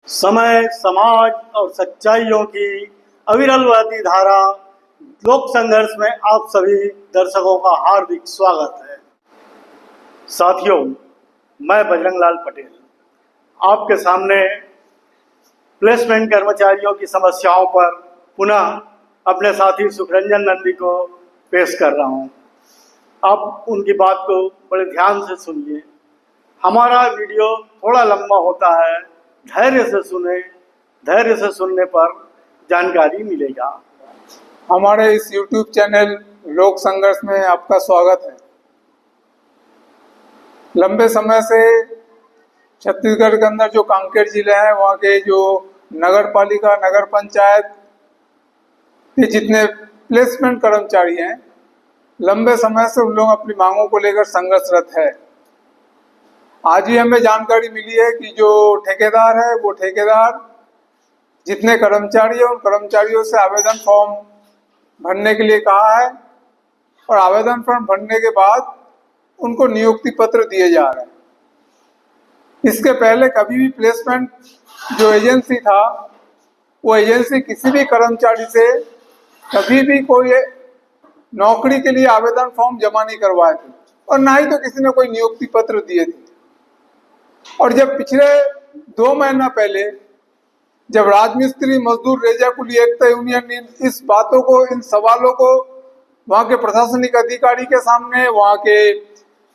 समय, समाज और सच्चाइयों की अविरल बहती धारा लोक संघर्ष में आप सभी दर्शकों का हार्दिक स्वागत है। साथियों, मैं बजरंग लाल पटेल आपके सामने प्लेसमेंट कर्मचारियों की समस्याओं पर पुनः अपने साथी सुखरंजन नंदी को पेश कर रहा हूं। आप उनकी बात को बड़े ध्यान से सुनिए। हमारा वीडियो थोड़ा लंबा होता है, धैर्य से सुने, धैर्य से सुनने पर जानकारी मिलेगा। हमारे इस YouTube चैनल लोक संघर्ष में आपका स्वागत है। लंबे समय से छत्तीसगढ़ के अंदर जो कांकेर जिला है, वहाँ के जो नगर पालिका, नगर पंचायत के जितने प्लेसमेंट कर्मचारी हैं, लंबे समय से उन लोग अपनी मांगों को लेकर संघर्षरत है। आज ही हमें जानकारी मिली है कि जो ठेकेदार है, वो ठेकेदार जितने कर्मचारी हैं, उन कर्मचारियों से आवेदन फॉर्म भरने के लिए कहा है और आवेदन फॉर्म भरने के बाद उनको नियुक्ति पत्र दिए जा रहे हैं। इसके पहले कभी भी प्लेसमेंट जो एजेंसी था, वो एजेंसी किसी भी कर्मचारी से कभी भी कोई नौकरी के लिए आवेदन फॉर्म जमा नहीं करवाए थे और ना ही तो किसी ने कोई नियुक्ति पत्र दिए थे। और जब पिछले 2 महीना पहले जब राजमिस्त्री मजदूर रेजाकुली एकता यूनियन इस बातों को, इन सवालों को वहाँ के प्रशासनिक अधिकारी के सामने, वहाँ के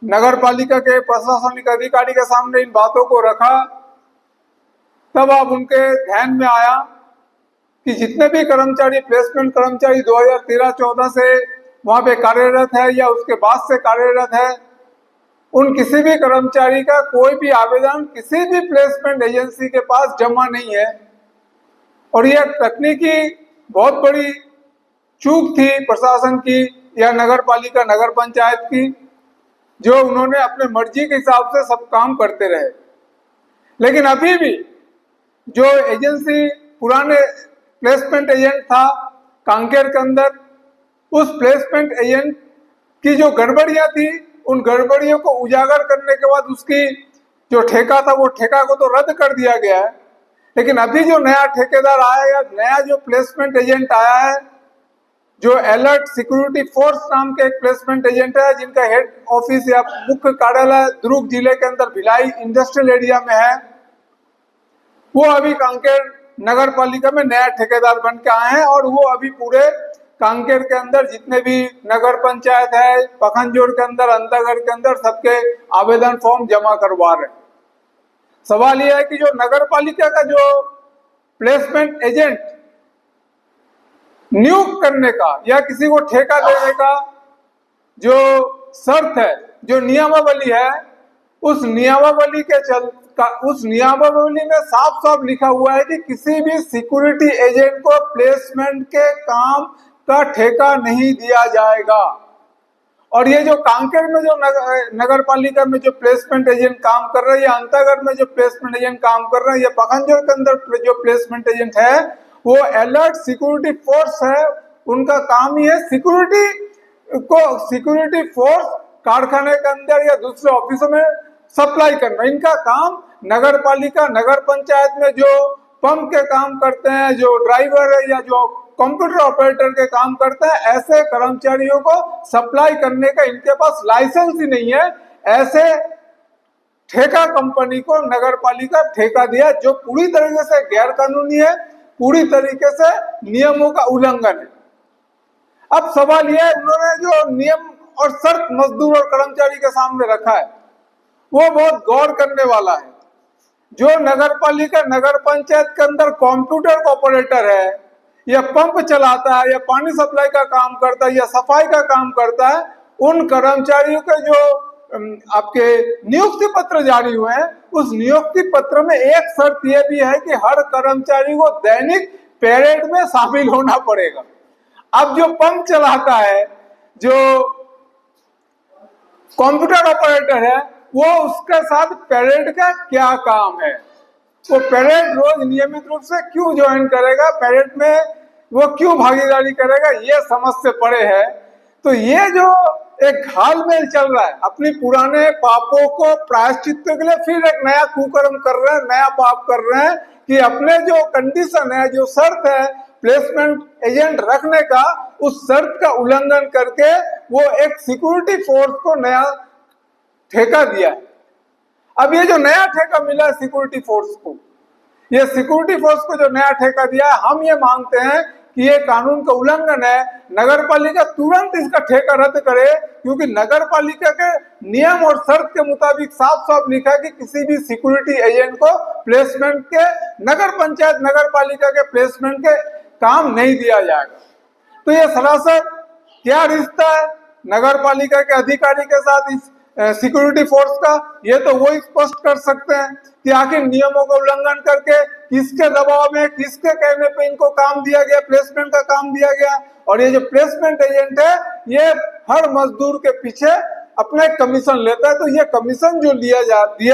नगर पालिका के प्रशासनिक अधिकारी के सामने इन बातों को रखा, तब अब उनके ध्यान में आया कि जितने भी कर्मचारी, प्लेसमेंट कर्मचारी 2013-14 से वहाँ पे कार्यरत है या उसके बाद से कार्यरत है, उन किसी भी कर्मचारी का कोई भी आवेदन किसी भी प्लेसमेंट एजेंसी के पास जमा नहीं है। और यह तकनीकी बहुत बड़ी चूक थी प्रशासन की या नगर पालिका, नगर पंचायत की, जो उन्होंने अपने मर्जी के हिसाब से सब काम करते रहे। लेकिन अभी भी जो एजेंसी पुराने प्लेसमेंट एजेंट था कांकेर के अंदर, उस प्लेसमेंट एजेंट की जो गड़बड़ियां थी, उन गड़बड़ियों को उजागर करने के बाद उसकी जो ठेका था, वो ठेका को तो रद्द कर दिया गया है। लेकिन अभी जो नया ठेकेदार आया या नया जो प्लेसमेंट एजेंट आया है, जो अलर्ट सिक्योरिटी फोर्स नाम के एक प्लेसमेंट एजेंट है, जिनका हेड ऑफिस या मुख्य कार्यालय दुर्ग जिले के अंदर भिलाई इंडस्ट्रियल एरिया में है, वो अभी कांकेर नगर पालिका में नया ठेकेदार बन के आए हैं और वो अभी पूरे कांकेर के अंदर जितने भी नगर पंचायत है, पखनजोड़ के अंदर, अंतागढ़ के अंदर सबके आवेदन फॉर्म जमा करवा रहे हैं। सवाल यह है कि जो नगर पालिका का जो प्लेसमेंट एजेंट नियुक्त करने का या किसी को ठेका देने का जो शर्त है, जो नियमावली है, उस नियमावली में साफ साफ लिखा हुआ है कि किसी भी सिक्योरिटी एजेंट को प्लेसमेंट के काम का ठेका नहीं दिया जाएगा। और ये जो कांकेर में जो नगर पालिका में जो प्लेसमेंट एजेंट काम कर रहे हैं, या अंतागढ़ में जो प्लेसमेंट एजेंट काम कर रहे हैं, या पखनजोड़ के अंदर जो प्लेसमेंट एजेंट है, वो अलर्ट सिक्योरिटी फोर्स है। उनका काम ही है सिक्योरिटी फोर्स कारखाने के अंदर या दूसरे ऑफिसों में सप्लाई करना। इनका काम नगर पालिका, नगर पंचायत में जो पंप के काम करते हैं, जो ड्राइवर है या जो कंप्यूटर ऑपरेटर के काम करते हैं, ऐसे कर्मचारियों को सप्लाई करने का इनके पास लाइसेंस ही नहीं है। ऐसे ठेका कंपनी को नगर पालिका ठेका दिया, जो पूरी तरीके से गैर कानूनी है, पूरी तरीके से नियमों का उल्लंघन है। अब सवाल यह है, उन्होंने जो नियम और शर्त मजदूर और कर्मचारी के सामने रखा है, वो बहुत गौर करने वाला है। जो नगर पालिका, नगर पंचायत के अंदर कंप्यूटर ऑपरेटर है, या पंप चलाता है, या पानी सप्लाई का काम करता है, या सफाई का काम करता है, उन कर्मचारियों के जो आपके नियुक्ति पत्र जारी हुए हैं, उस नियुक्ति पत्र में एक शर्त यह भी है कि हर कर्मचारी को दैनिक परेड में शामिल होना पड़ेगा। अब जो पंप चलाता है, जो कंप्यूटर ऑपरेटर है, वो उसके साथ परेड का क्या काम है? वो परेड रोज नियमित रूप से क्यों ज्वाइन करेगा, परेड में वो क्यों भागीदारी करेगा, ये समझ से परे है। तो ये जो एक घालमेल चल रहा है, अपनी पुराने पापों को प्रायश्चित के लिए फिर एक नया कुकर्म कर रहे हैं, नया पाप कर रहे हैं कि अपने जो कंडीशन है, जो शर्त है प्लेसमेंट एजेंट रखने का, उस शर्त का उल्लंघन करके वो एक सिक्योरिटी फोर्स को नया ठेका दिया है। अब ये जो नया ठेका मिला है सिक्योरिटी फोर्स को, ये सिक्योरिटी फोर्स को जो नया ठेका दिया है, हम ये मांगते हैं कि ये कानून का उल्लंघन है। नगर पालिका तुरंत इसका ठेका रद्द करे, क्योंकि नगर पालिका के नियम और शर्त के मुताबिक साफ साफ लिखा है कि किसी भी सिक्योरिटी एजेंट को प्लेसमेंट के, नगर पंचायत नगर पालिका के प्लेसमेंट के काम नहीं दिया जाएगा। तो ये सरासर क्या रिश्ता है नगर पालिका के अधिकारी के साथ इस सिक्योरिटी फोर्स का, ये तो वो स्पष्ट कर सकते हैं कि आखिर नियमों का उल्लंघन करके किसके दबाव में, किसके कहने पे इनको काम दिया गया, प्लेसमेंट का काम दिया गया। और ये जो प्लेसमेंट एजेंट है, ये हर मजदूर के पीछे अपना एक कमीशन लेता है। तो ये कमीशन जो दिया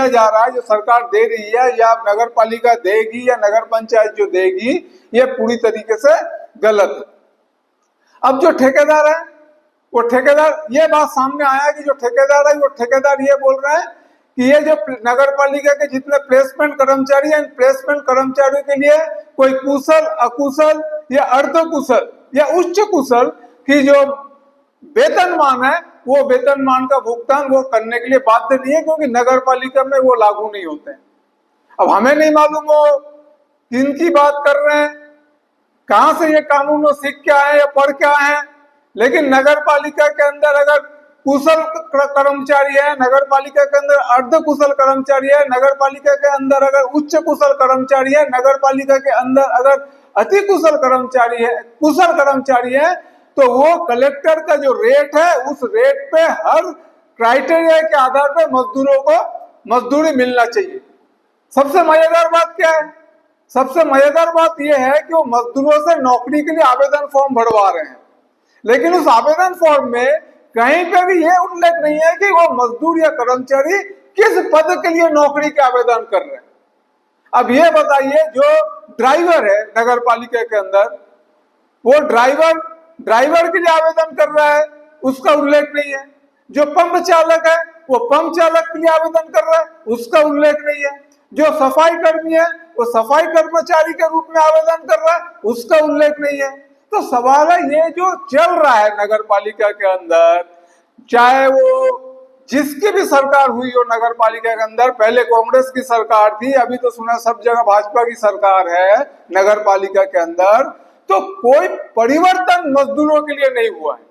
जा रहा है, जो सरकार दे रही है या नगर पालिका देगी या नगर पंचायत जो देगी, ये पूरी तरीके से गलत है। अब जो ठेकेदार है, वो ठेकेदार, ये बात सामने आया कि जो ठेकेदार है, वो ठेकेदार ये बोल रहा है कि ये जो नगर पालिका के जितने प्लेसमेंट कर्मचारी हैं, इन प्लेसमेंट कर्मचारियों के लिए कोई कुशल, अकुशल या अर्ध कुशल या उच्च कुशल की जो वेतनमान है, वो वेतनमान का भुगतान वो करने के लिए बाध्य नहीं है, क्योंकि नगर पालिका में वो लागू नहीं होते हैं। अब हमें नहीं मालूम वो किनकी बात कर रहे हैं, कहां से ये कानून वो सीख के आए या पढ़ के आए हैं, लेकिन नगर पालिका के अंदर अगर कुशल कर्मचारी है, नगर पालिका के अंदर अर्ध कुशल कर्मचारी है, नगर पालिका के अंदर अगर उच्च कुशल कर्मचारी है, नगर पालिका के अंदर अगर अति कुशल कर्मचारी है, कुशल कर्मचारी है, तो वो कलेक्टर का जो रेट है, उस रेट पे हर क्राइटेरिया के आधार पर मजदूरों को मजदूरी मिलना चाहिए। सबसे मजेदार बात क्या है? सबसे मजेदार बात यह है कि वो मजदूरों से नौकरी के लिए आवेदन फॉर्म भरवा रहे हैं, लेकिन उस आवेदन फॉर्म में कहीं पे भी ये उल्लेख नहीं है कि वो मजदूर या कर्मचारी किस पद के लिए नौकरी के आवेदन कर रहे हैं। अब ये बताइए, जो ड्राइवर है नगर पालिका के अंदर, वो ड्राइवर के लिए आवेदन कर रहा है, उसका उल्लेख नहीं है। जो पंप चालक है, वो पंप चालक के लिए आवेदन कर रहा है, उसका उल्लेख नहीं है। जो सफाई कर्मी है, वो सफाई कर्मचारी के रूप में आवेदन कर रहा है, उसका उल्लेख नहीं है। तो सवाल है, ये जो चल रहा है नगर पालिका के अंदर, चाहे वो जिसकी भी सरकार हुई हो नगर पालिका के अंदर, पहले कांग्रेस की सरकार थी, अभी तो सुना सब जगह भाजपा की सरकार है नगर पालिका के अंदर, तो कोई परिवर्तन मजदूरों के लिए नहीं हुआ है।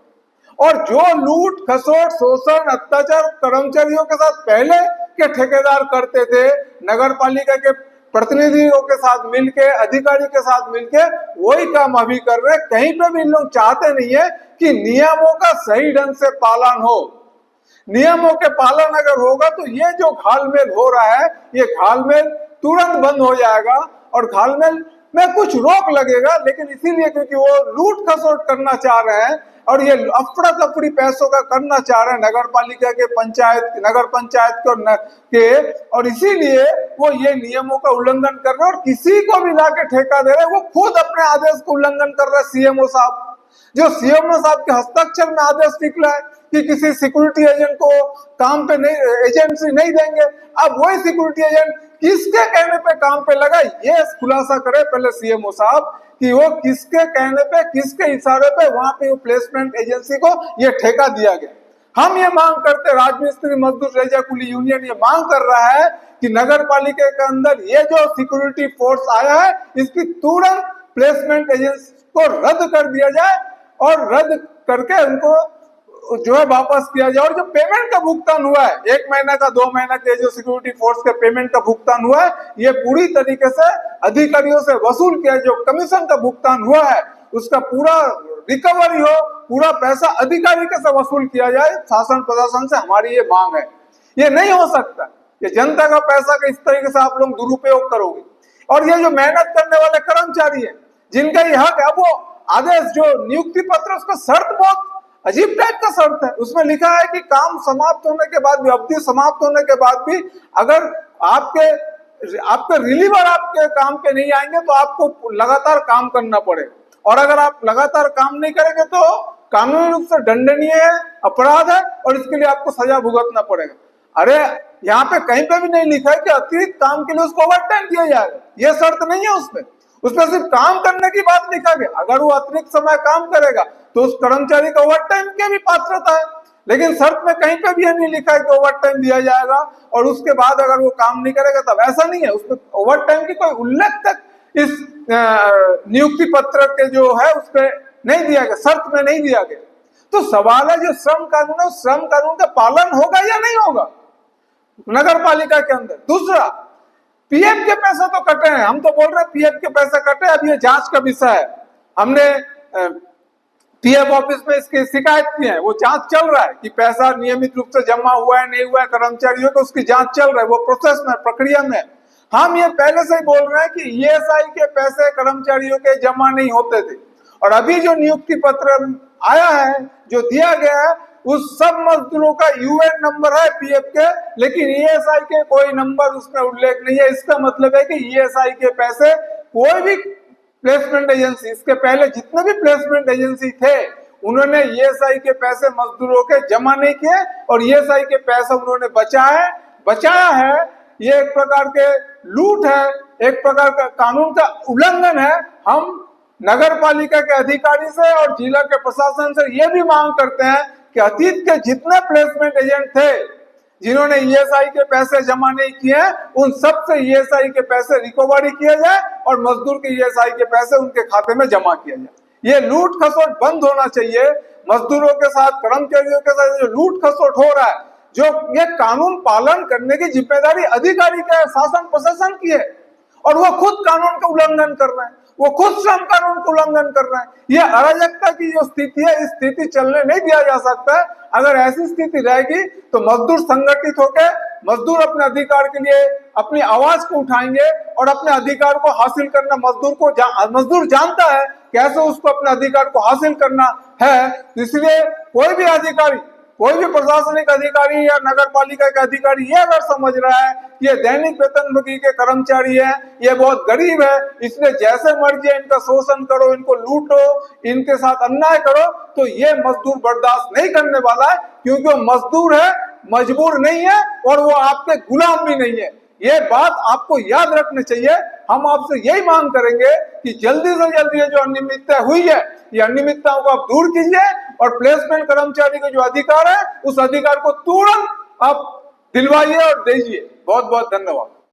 और जो लूट खसोट शोषण अत्याचार कर्मचारियों के साथ पहले के ठेकेदार करते थे, नगर पालिका के प्रतिनिधियों के साथ मिलके, अधिकारी के साथ मिलके वही काम अभी कर रहे। कहीं पे भी इन लोग चाहते नहीं है कि नियमों का सही ढंग से पालन हो। नियमों के पालन अगर होगा तो ये जो घालमेल हो रहा है, ये घालमेल तुरंत बंद हो जाएगा और घालमेल में कुछ रोक लगेगा, लेकिन इसीलिए क्योंकि वो लूट खसोट करना चाह रहे हैं और ये अफरा तफरी पैसों का करना चाह रहे हैं नगर पालिका के नगर पंचायत के, और इसीलिए वो ये नियमों का उल्लंघन कर रहे हैं और किसी को भी ला के ठेका दे रहे हैं। वो खुद अपने आदेश का उल्लंघन कर रहे हैं। सीएमओ साहब, जो सीएमओ साहब के हस्ताक्षर में आदेश निकला है कि किसी सिक्योरिटी एजेंट को काम पे नहीं, एजेंसी नहीं देंगे। अब वही सिक्योरिटी एजेंट किसके कहने पे काम पे लगा, ये खुलासा करे पहले सीएमओ साहब कि वो किसके कहने पे, किसके इशारे पे वहां पे वो प्लेसमेंट एजेंसी को ये ठेका दिया गया। हम ये मांग करते, राजमिस्त्री मजदूर रेजा कुली यूनियन ये मांग कर रहा है कि नगर पालिका के अंदर ये जो सिक्योरिटी फोर्स आया है, इसकी तुरंत प्लेसमेंट एजेंसी को रद्द कर दिया जाए और रद्द करके उनको जो है वापस किया जाए। और जो पेमेंट का भुगतान हुआ है, 1 महीना का 2 महीना के जो सिक्योरिटी फोर्स के पेमेंट का भुगतान हुआ है, ये पूरी तरीके से अधिकारियों से वसूल किया। जो कमीशन का भुगतान हुआ है उसका पूरा रिकवरी हो, पूरा पैसा अधिकारी के से वसूल किया जाए। शासन प्रशासन से हमारी ये मांग है। ये नहीं हो सकता, ये जनता का पैसा का इस तरीके से आप लोग दुरुपयोग करोगे। और ये जो मेहनत करने वाले कर्मचारी है, जिनका ये हक है, वो आदेश जो नियुक्ति पत्र, उसका शर्त बहुत अजीब टाइप का शर्त है। उसमें लिखा है कि काम समाप्त होने के बाद भी, अवधि समाप्त होने के बाद भी अगर आपके रिलीवर आपके काम पे नहीं आएंगे तो आपको लगातार काम करना पड़ेगा, और अगर आप लगातार काम नहीं करेंगे तो कानूनी रूप से दंडनीय है, अपराध है और इसके लिए आपको सजा भुगतना पड़ेगा। अरे यहाँ पे कहीं पे भी नहीं लिखा है कि अतिरिक्त काम के लिए उसको ओवर टाइम दिया जाएगा, ये शर्त नहीं है उसमें। उसमें सिर्फ काम करने की बात लिखा गया। अगर वो अतिरिक्त समय काम करेगा तो उस कर्मचारी को ओवर टाइम की भी पात्रता है, लेकिन शर्त में कहीं पे भी यह नहीं लिखा है कि ओवर टाइम दिया जाएगा और उसके बाद अगर वो काम नहीं करेगा तब। ऐसा नहीं है, उसमें ओवर टाइम की कोई उल्लेख तक इस नियुक्ति पत्र के जो है उस पर नहीं दिया गया, शर्त में नहीं दिया गया। तो सवाल है जो श्रम कानून है, श्रम कानून का पालन होगा या नहीं होगा नगर पालिका के अंदर। दूसरा, पीएफ के पैसे तो कटे हैं, हम तो बोल रहे हैं पीएफ के पैसे कटे, अब ये जांच का विषय है। हमने पीएफ ऑफिस में इसकी शिकायत की है, वो जांच चल रहा है कि पैसा नियमित रूप से जमा हुआ है नहीं हुआ है कर्मचारियों को, उसकी जांच चल रहा है, वो प्रोसेस में, प्रक्रिया में। हम ये पहले से ही बोल रहे हैं कि ईएसआई के पैसे कर्मचारियों के जमा नहीं होते थे, और अभी जो नियुक्ति पत्र आया है, जो दिया गया है, उस सब मजदूरों का यूएन नंबर है पीएफ के, लेकिन ईएसआई के कोई नंबर उसमें उल्लेख नहीं है। इसका मतलब है कि ईएसआई के पैसे कोई भी प्लेसमेंट एजेंसी, इसके पहले जितने भी प्लेसमेंट एजेंसी थे, उन्होंने ईएसआई के पैसे मजदूरों के जमा नहीं किए और ईएसआई के पैसे उन्होंने बचाया है। ये एक प्रकार के लूट है, एक प्रकार का कानून का उल्लंघन है। हम नगर पालिका के अधिकारी से और जिला के प्रशासन से ये भी मांग करते हैं कि अतीत के जितने प्लेसमेंट एजेंट थे जिन्होंने ईएसआई के पैसे जमा नहीं किए, उन सब से ईएसआई के पैसे रिकवरी किया जाए और मजदूर के ईएसआई के पैसे उनके खाते में जमा किया जाए। ये लूट खसोट बंद होना चाहिए। मजदूरों के साथ, कर्मचारियों के साथ जो लूट खसोट हो रहा है, जो ये कानून पालन करने की जिम्मेदारी अधिकारी का, शासन प्रशासन की है, और वो खुद कानून का उल्लंघन कर रहे हैं, वो खुद श्रम कानून का उल्लंघन कर रहे हैं। ये अराजकता की जो स्थिति है, इस स्थिति चलने नहीं दिया जा सकता है। अगर ऐसी स्थिति रहेगी तो मजदूर संगठित होकर मजदूर अपने अधिकार के लिए अपनी आवाज को उठाएंगे और अपने अधिकार को हासिल करना मजदूर जानता है कैसे उसको अपने अधिकार को हासिल करना है। इसलिए कोई भी अधिकारी, कोई भी प्रशासनिक अधिकारी या नगर पालिका का अधिकारी ये अगर समझ रहा है कि ये दैनिक वेतनभोगी के कर्मचारी है, ये बहुत गरीब है, इसलिए जैसे मर्जी है इनका शोषण करो, इनको लूटो, इनके साथ अन्याय करो, तो ये मजदूर बर्दाश्त नहीं करने वाला है, क्योंकि वो मजदूर है, मजबूर नहीं है और वो आपके गुलाम भी नहीं है। ये बात आपको याद रखनी चाहिए। हम आपसे यही मांग करेंगे कि जल्दी से जल्दी ये जो अनियमितता हुई है, ये अनियमितताओं को आप दूर कीजिए और प्लेसमेंट कर्मचारी का जो अधिकार है, उस अधिकार को तुरंत आप दिलवाइए और दीजिए। बहुत बहुत धन्यवाद।